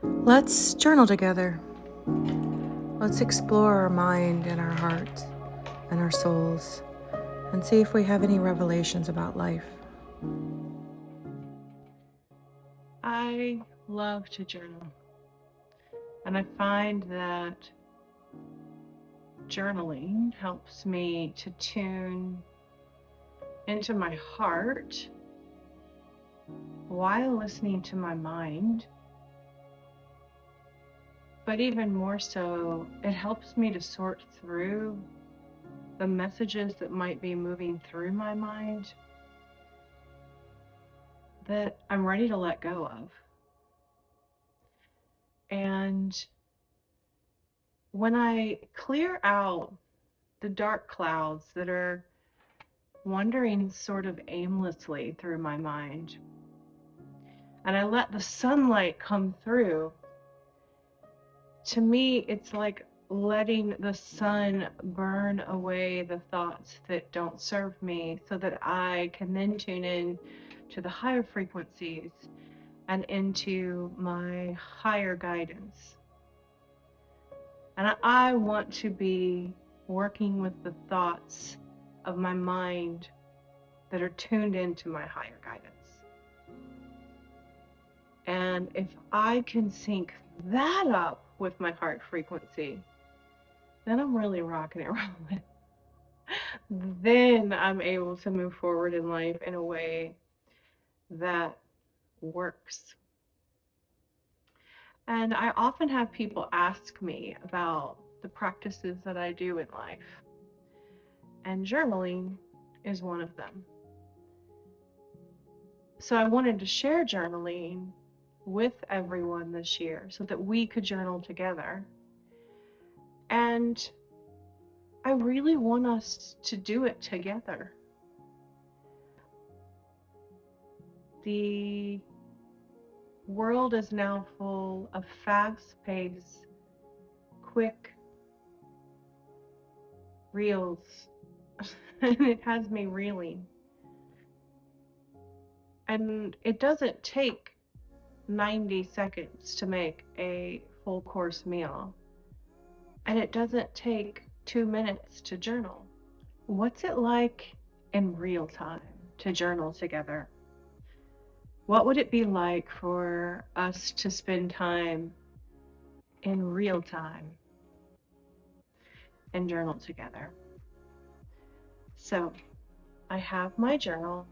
Let's journal together. Let's explore our mind and our heart and our souls and see if we have any revelations about life. I love to journal, and I find that journaling helps me to tune into my heart while listening to my mind. But even more so, it helps me to sort through the messages that might be moving through my mind that I'm ready to let go of. And when I clear out the dark clouds that are wandering sort of aimlessly through my mind, and I let the sunlight come through, to me, it's like letting the sun burn away the thoughts that don't serve me so that I can then tune in to the higher frequencies and into my higher guidance. And I want to be working with the thoughts of my mind that are tuned into my higher guidance. And if I can sync that up with my heart frequency, then I'm really rocking and rolling. Then I'm able to move forward in life in a way that works. And I often have people ask me about the practices that I do in life, and journaling is one of them. So I wanted to share journaling with everyone this year so that we could journal together. And I really want us to do it together. The world is now full of fast-paced, quick reels, and it has me reeling. And it doesn't take 90 seconds to make a full course meal. And it doesn't take 2 minutes to journal. What's it like in real time to journal together? What would it be like for us to spend time in real time and journal together? So I have my journal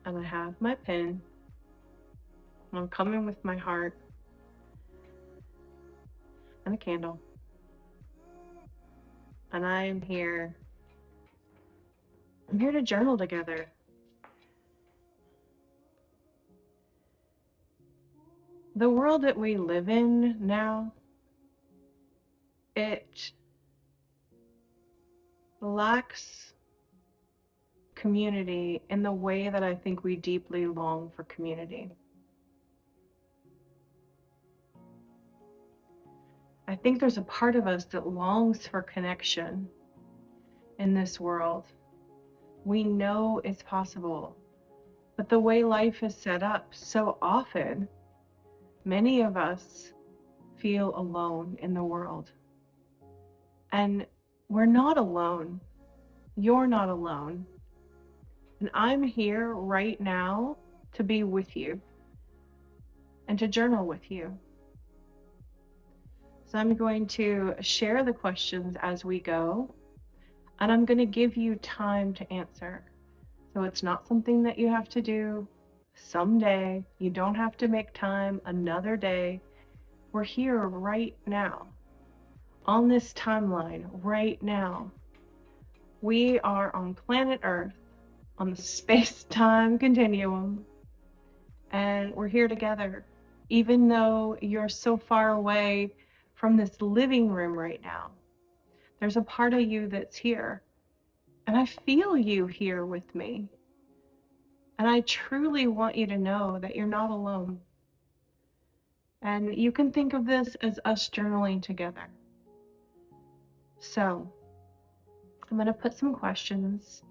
and I have my pen. I'm coming with my heart and a candle. And I'm here to journal together. The world that we live in now, it lacks community in the way that I think we deeply long for community. I think there's a part of us that longs for connection in this world. We know it's possible, but the way life is set up, so often, many of us feel alone in the world. And we're not alone. You're not alone. And I'm here right now to be with you and to journal with you. So I'm going to share the questions as we go, and I'm going to give you time to answer. So it's not something that you have to do someday. You don't have to make time another day. We're here right now, on this timeline right now. We are on planet Earth, on the space-time continuum, and we're here together. Even though you're so far away from this living room right now, there's a part of you that's here, and I feel you here with me. And I truly want you to know that you're not alone. And you can think of this as us journaling together. So I'm going to put some questions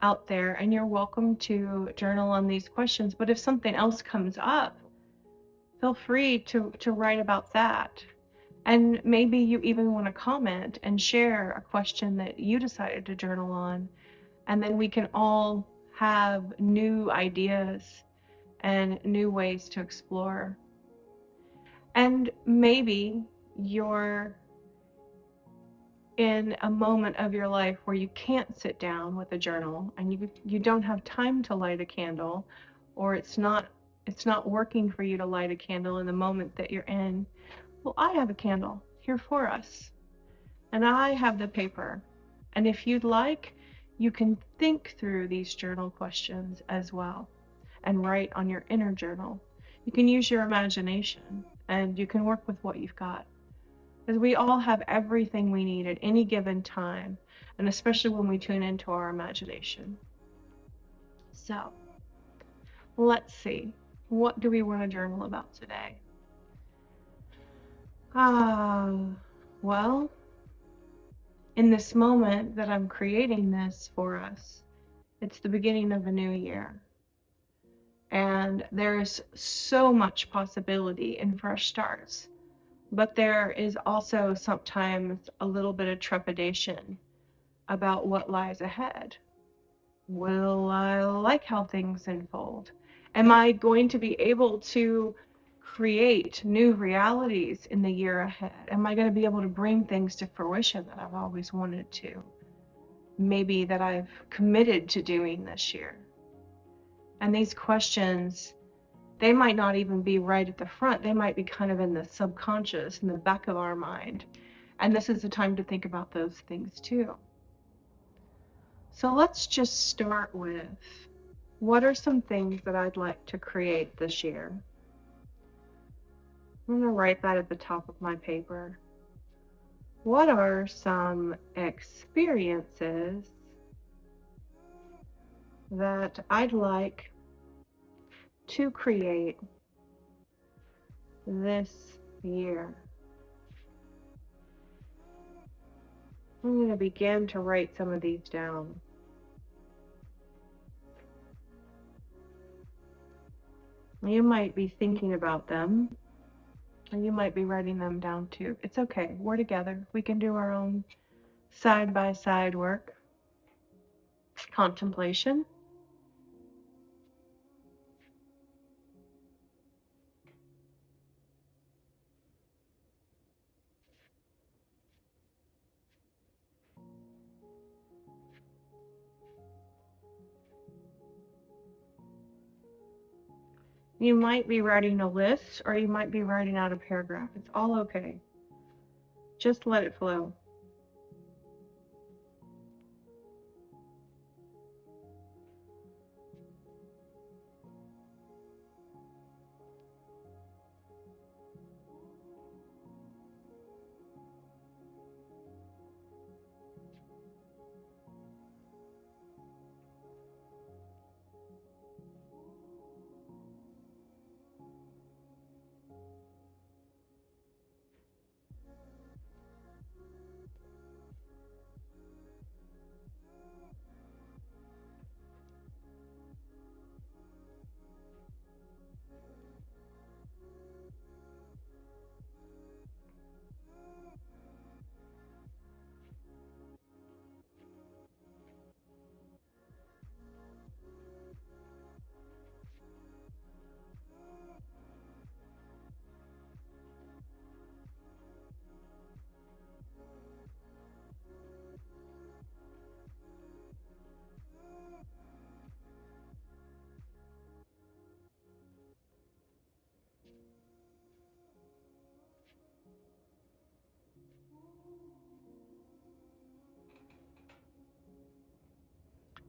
out there, and you're welcome to journal on these questions. But if something else comes up, feel free to write about that. And maybe you even want to comment and share a question that you decided to journal on. And then we can all have new ideas and new ways to explore. And maybe you're in a moment of your life where you can't sit down with a journal and you don't have time to light a candle, or it's not working for you to light a candle in the moment that you're in. Well, I have a candle here for us, and I have the paper. And if you'd like, you can think through these journal questions as well and write on your inner journal. You can use your imagination and you can work with what you've got. Because we all have everything we need at any given time, and especially when we tune into our imagination. So, let's see. What do we want to journal about today? Well, in this moment that I'm creating this for us, it's the beginning of a new year. And there's so much possibility in fresh starts. But there is also sometimes a little bit of trepidation about what lies ahead. Will I like how things unfold? Am I going to be able to create new realities in the year ahead? Am I going to be able to bring things to fruition that I've always wanted to? Maybe that I've committed to doing this year. And these questions, they might not even be right at the front. They might be kind of in the subconscious, in the back of our mind. And this is the time to think about those things too. So let's just start with, what are some things that I'd like to create this year? I'm going to write that at the top of my paper. What are some experiences that I'd like to create this year? I'm going to begin to write some of these down. You might be thinking about them, and you might be writing them down too. It's okay. We're together. We can do our own side-by-side work. Contemplation. You might be writing a list, or you might be writing out a paragraph. It's all okay. Just let it flow.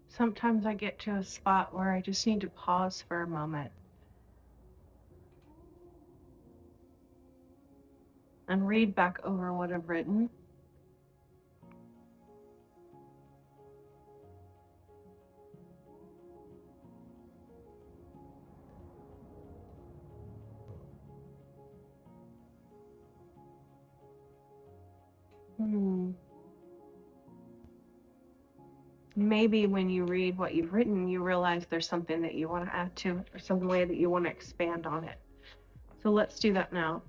Sometimes I get to a spot where I just need to pause for a moment and read back over what I've written. Maybe when you read what you've written, you realize there's something that you want to add to it, or some way that you want to expand on it. So let's do that now.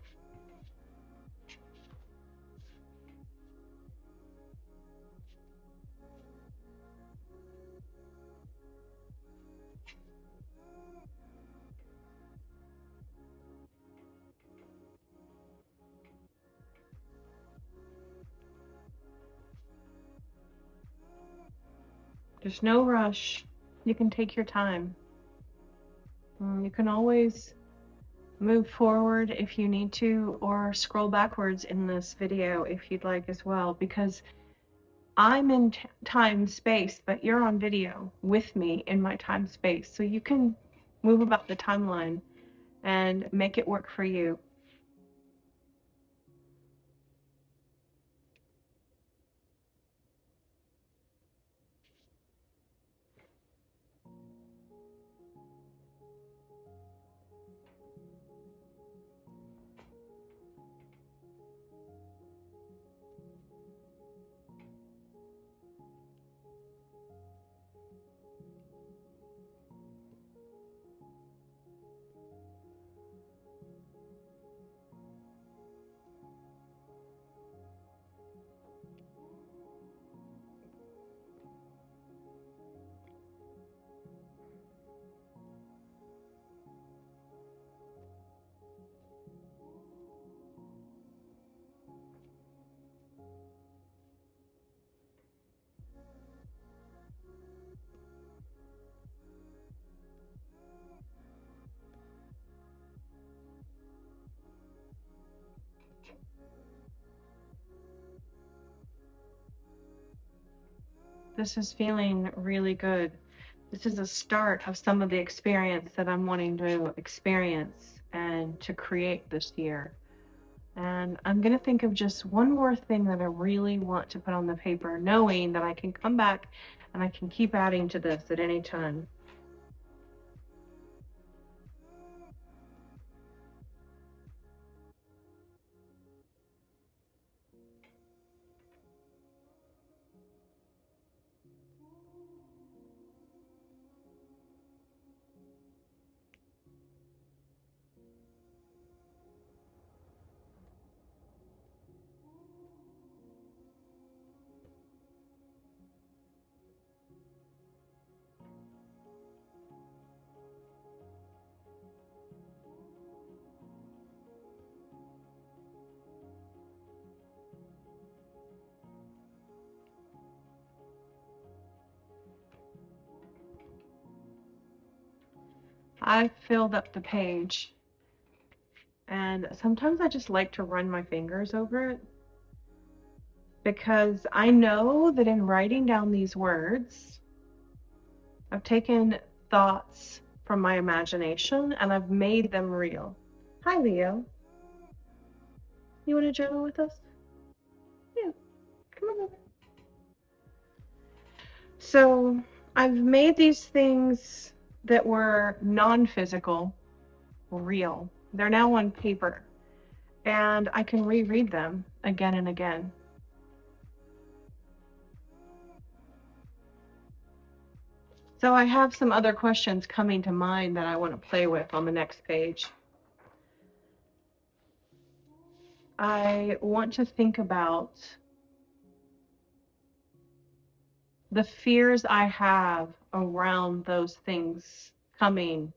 There's no rush. You can take your time. You can always move forward if you need to, or scroll backwards in this video if you'd like as well, because I'm in time space, but you're on video with me in my time space, so you can move about the timeline and make it work for you. This is feeling really good. This is a start of some of the experience that I'm wanting to experience and to create this year. And I'm going to think of just one more thing that I really want to put on the paper, knowing that I can come back and I can keep adding to this at any time. I filled up the page, and sometimes I just like to run my fingers over it, because I know that in writing down these words, I've taken thoughts from my imagination and I've made them real. Hi, Leo. You want to journal with us? Yeah, come on over. So I've made these things that were non-physical real. They're now on paper, and I can reread them again and again. So I have some other questions coming to mind that I want to play with on the next page. I want to think about the fears I have around those things coming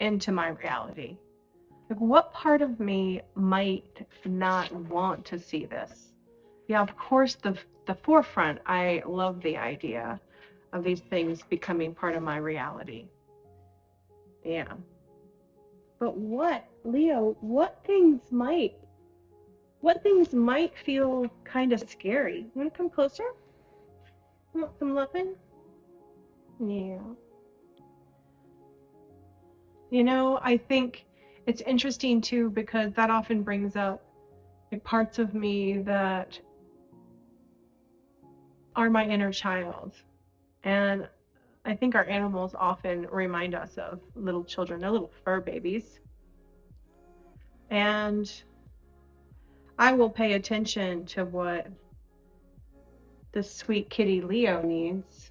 into my reality. Like, what part of me might not want to see this? Yeah, of course, the forefront, I love the idea of these things becoming part of my reality. Yeah. But what, Leo, what things might feel kind of scary? You want to come closer? You want some loving? Yeah. You know, I think it's interesting too, because that often brings up parts of me that are my inner child. And I think our animals often remind us of little children. They're little fur babies. And I will pay attention to what the sweet kitty Leo needs.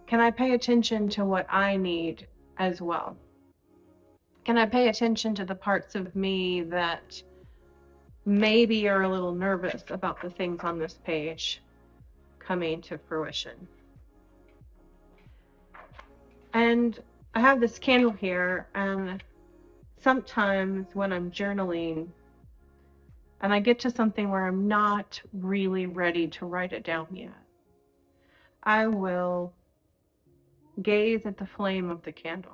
Can I pay attention to what I need as well? Can I pay attention to the parts of me that maybe are a little nervous about the things on this page coming to fruition? And I have this candle here, and sometimes when I'm journaling and I get to something where I'm not really ready to write it down yet, I will gaze at the flame of the candle.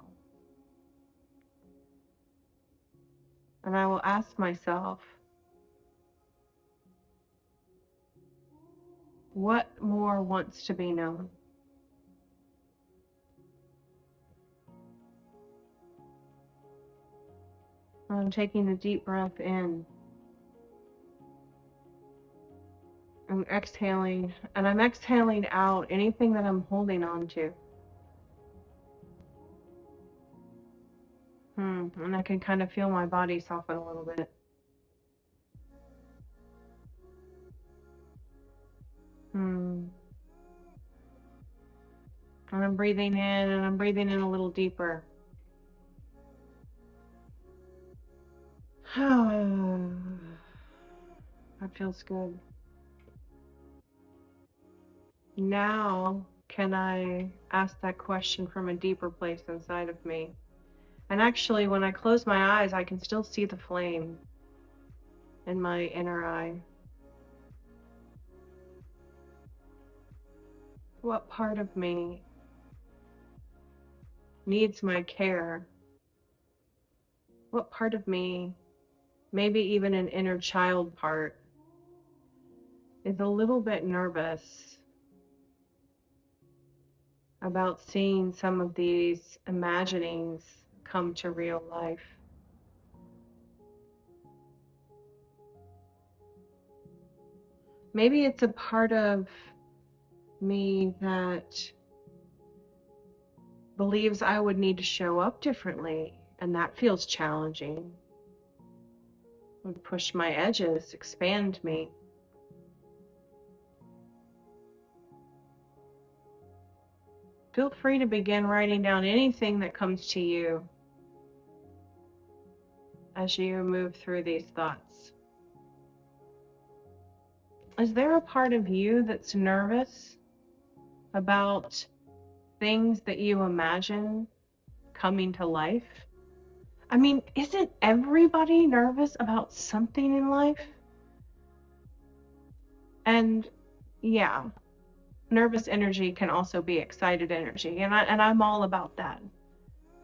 And I will ask myself, what more wants to be known? I'm taking a deep breath in. I'm exhaling, and I'm exhaling out anything that I'm holding on to. And I can kind of feel my body soften a little bit. And I'm breathing in, and I'm breathing in a little deeper. That feels good. Now, can I ask that question from a deeper place inside of me? And actually, when I close my eyes, I can still see the flame in my inner eye. What part of me needs my care? What part of me, maybe even an inner child part, is a little bit nervous about seeing some of these imaginings come to real life? Maybe it's a part of me that believes I would need to show up differently, and that feels challenging. It would push my edges, expand me. Feel free to begin writing down anything that comes to you as you move through these thoughts. Is there a part of you that's nervous about things that you imagine coming to life? I mean, isn't everybody nervous about something in life? And yeah, nervous energy can also be excited energy, and I'm all about that.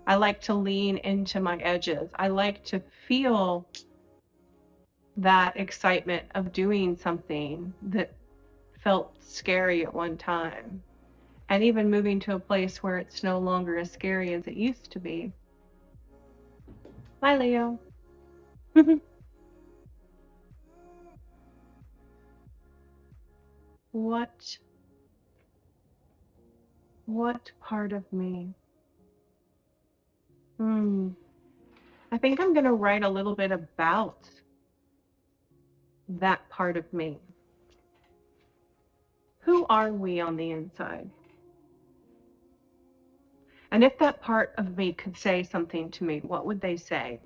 I like to lean into my edges. I like to feel that excitement of doing something that felt scary at one time, and even moving to a place where it's no longer as scary as it used to be. Bye, Leo. What part of me? I think I'm going to write a little bit about that part of me. Who are we on the inside? And if that part of me could say something to me, what would they say?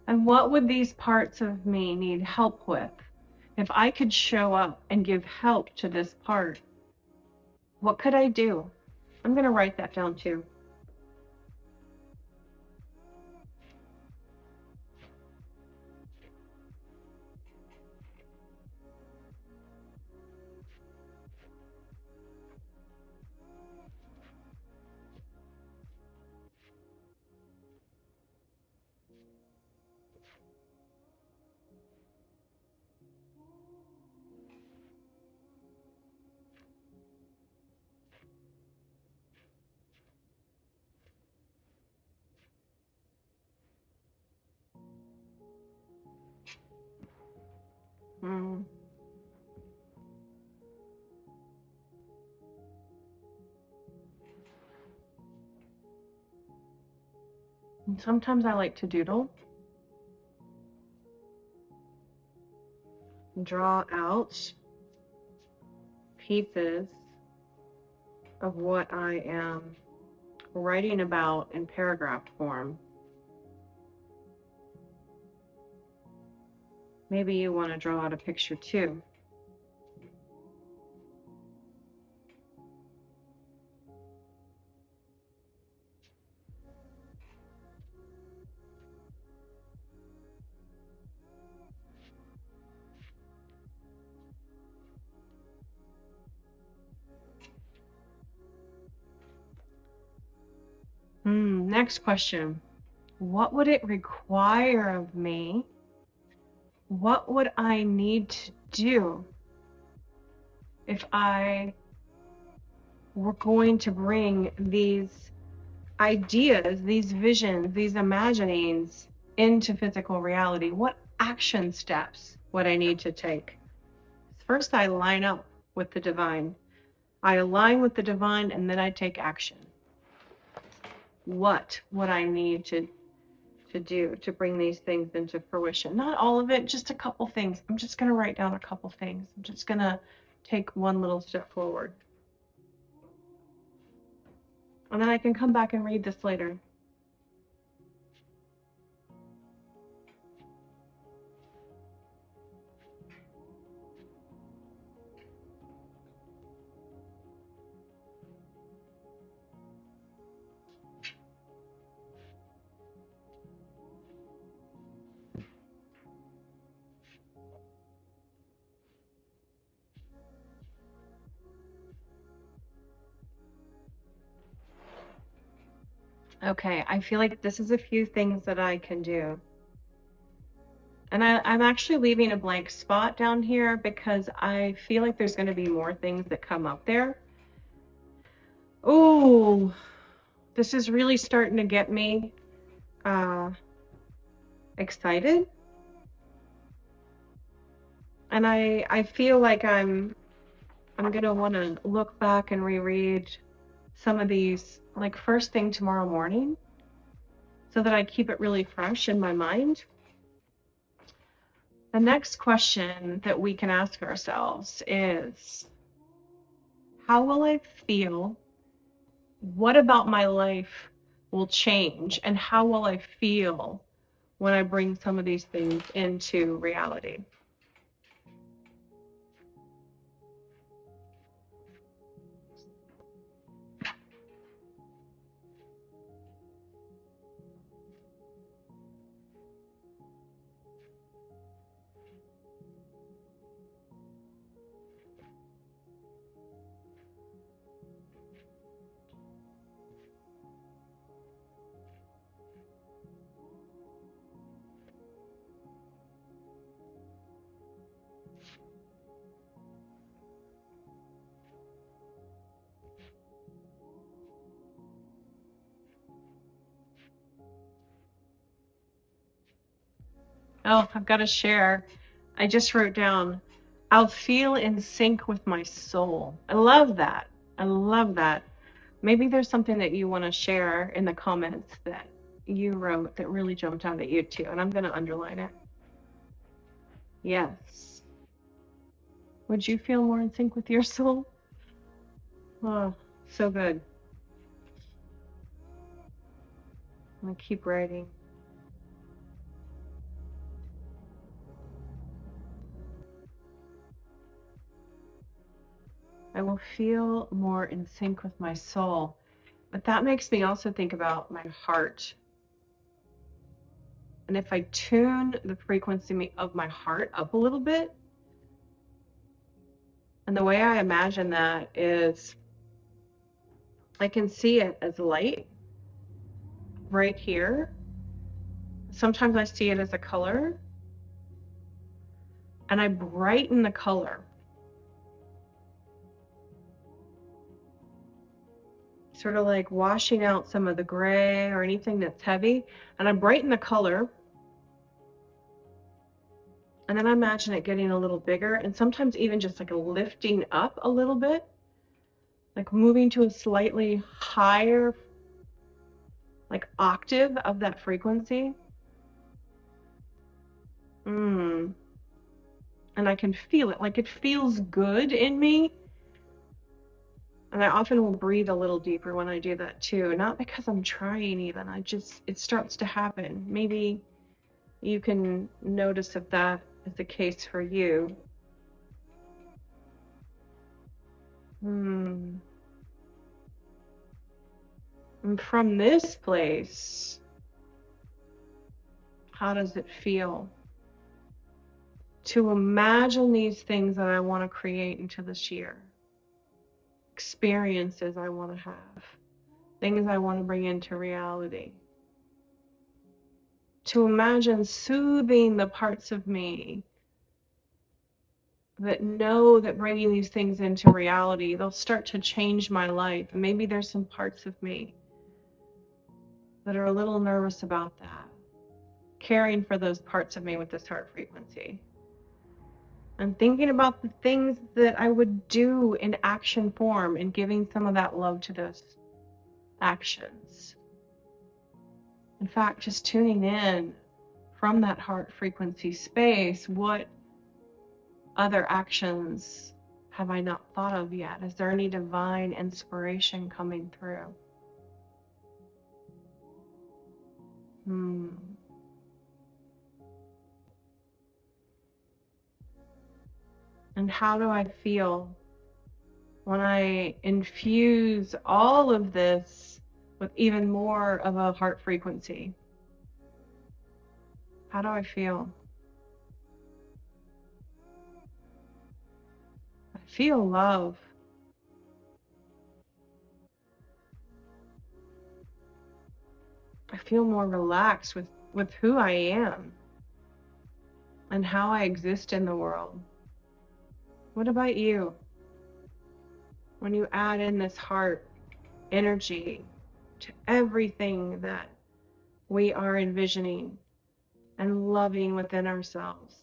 And what would these parts of me need help with? If I could show up and give help to this part, what could I do? I'm going to write that down too. And sometimes I like to doodle, draw out pieces of what I am writing about in paragraph form. Maybe you want to draw out a picture too. Next question. What would it require of me? What would I need to do if I were going to bring these ideas, these visions, these imaginings into physical reality? What action steps would I need to take? First, I line up with the divine. I align with the divine, and then I take action. What would I need to do to bring these things into fruition? Not all of it, just a couple things. I'm just going to write down a couple things. I'm just going to take one little step forward. And then I can come back and read this later. Okay, I feel like this is a few things that I can do. And I'm actually leaving a blank spot down here because I feel like there's going to be more things that come up there. Oh, this is really starting to get me excited. And I feel like I'm going to want to look back and reread some of these like first thing tomorrow morning so that I keep it really fresh in my mind. The next question that we can ask ourselves is, how will I feel? What about my life will change? And how will I feel when I bring some of these things into reality? Oh, I've got to share. I just wrote down, I'll feel in sync with my soul. I love that. I love that. Maybe there's something that you want to share in the comments that you wrote that really jumped out at you too, and I'm going to underline it. Yes. Would you feel more in sync with your soul? Oh, so good. I'm going to keep writing. I will feel more in sync with my soul. But that makes me also think about my heart. And if I tune the frequency of my heart up a little bit, and the way I imagine that is I can see it as light right here. Sometimes I see it as a color, and I brighten the color. Sort of like washing out some of the gray or anything that's heavy, and I brighten the color. And then I imagine it getting a little bigger, and sometimes even just like a lifting up a little bit, like moving to a slightly higher like octave of that frequency. And I can feel it, like it feels good in me. And I often will breathe a little deeper when I do that too. Not because I'm trying even, it starts to happen. Maybe you can notice if that is the case for you. And from this place, how does it feel to imagine these things that I want to create into this year? Experiences I want to have, things I want to bring into reality. To imagine soothing the parts of me that know that bringing these things into reality, they'll start to change my life. And maybe there's some parts of me that are a little nervous about that. Caring for those parts of me with this heart frequency. And thinking about the things that I would do in action form and giving some of that love to those actions. In fact, just tuning in from that heart frequency space, what other actions have I not thought of yet? Is there any divine inspiration coming through? And how do I feel when I infuse all of this with even more of a heart frequency? How do I feel? I feel love. I feel more relaxed with who I am and how I exist in the world. What about you? When you add in this heart energy to everything that we are envisioning and loving within ourselves,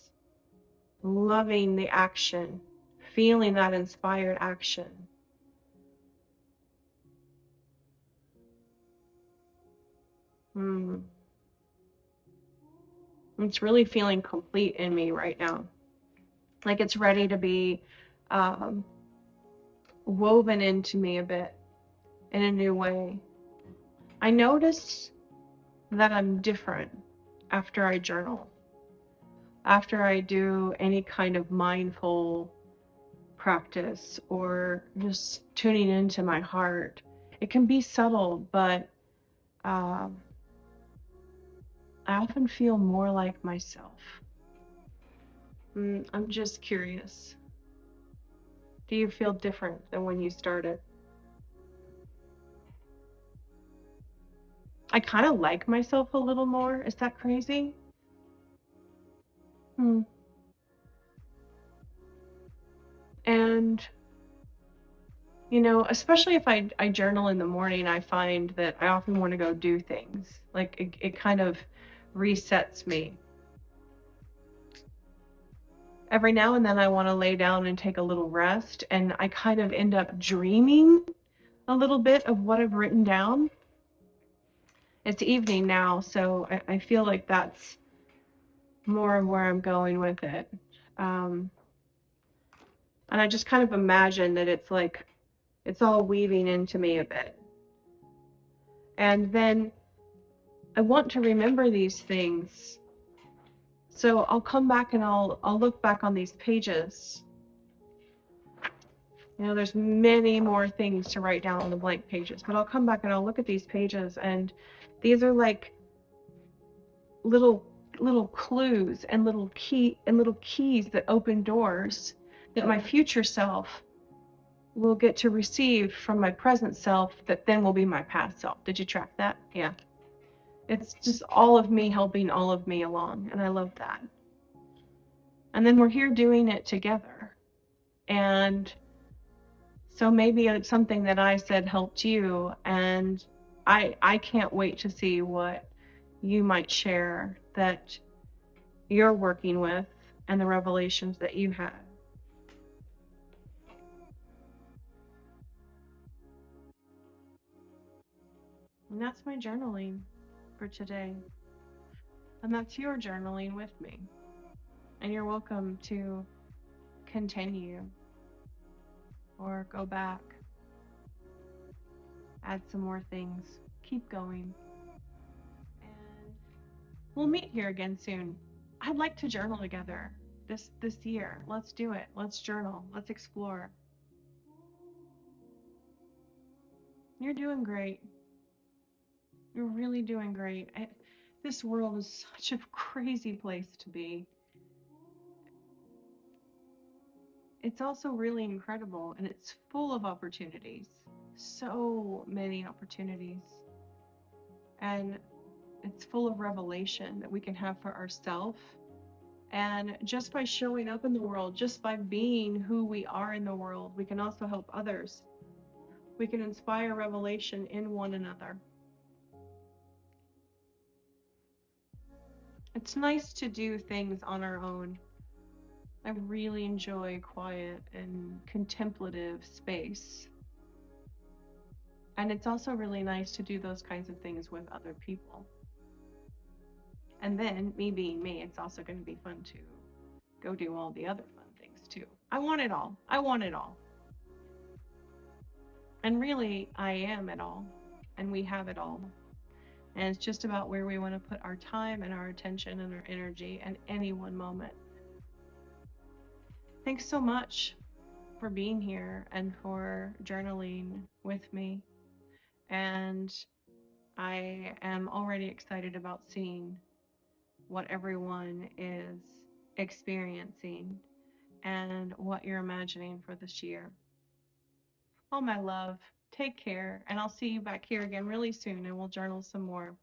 loving the action, feeling that inspired action. It's really feeling complete in me right now. Like it's ready to be woven into me a bit in a new way. I notice that I'm different after I journal, after I do any kind of mindful practice or just tuning into my heart. It can be subtle, but I often feel more like myself. I'm just curious. Do you feel different than when you started? I kind of like myself a little more. Is that crazy? And, you know, especially if I journal in the morning, I find that I often want to go do things. Like it kind of resets me. Every now and then I want to lay down and take a little rest, and I kind of end up dreaming a little bit of what I've written down. It's evening now, so I feel like that's more of where I'm going with it. And I just kind of imagine that it's like, it's all weaving into me a bit. And then I want to remember these things. So I'll come back and I'll look back on these pages. You know, there's many more things to write down on the blank pages, but I'll come back and I'll look at these pages, and these are like little clues and little keys that open doors that my future self will get to receive from my present self, that then will be my past self. Did you track that? Yeah. It's just all of me helping all of me along, and I love that. And then we're here doing it together. And so maybe it's something that I said helped you, and I can't wait to see what you might share that you're working with and the revelations that you had. And that's my journaling for today. And that's your journaling with me. And you're welcome to continue or go back, add some more things, keep going. And we'll meet here again soon. I'd like to journal together this year. Let's do it. Let's journal. Let's explore. You're doing great. You're really doing great. This world is such a crazy place to be. It's also really incredible and it's full of opportunities. So many opportunities. And it's full of revelation that we can have for ourselves. And just by showing up in the world, just by being who we are in the world, we can also help others. We can inspire revelation in one another. It's nice to do things on our own. I really enjoy quiet and contemplative space. And it's also really nice to do those kinds of things with other people. And then, me being me, it's also going to be fun to go do all the other fun things too. I want it all. I want it all. And really, I am it all. And we have it all. And it's just about where we want to put our time and our attention and our energy at any one moment. Thanks so much for being here and for journaling with me. And I am already excited about seeing what everyone is experiencing and what you're imagining for this year. Oh, my love, take care, and I'll see you back here again really soon, and we'll journal some more.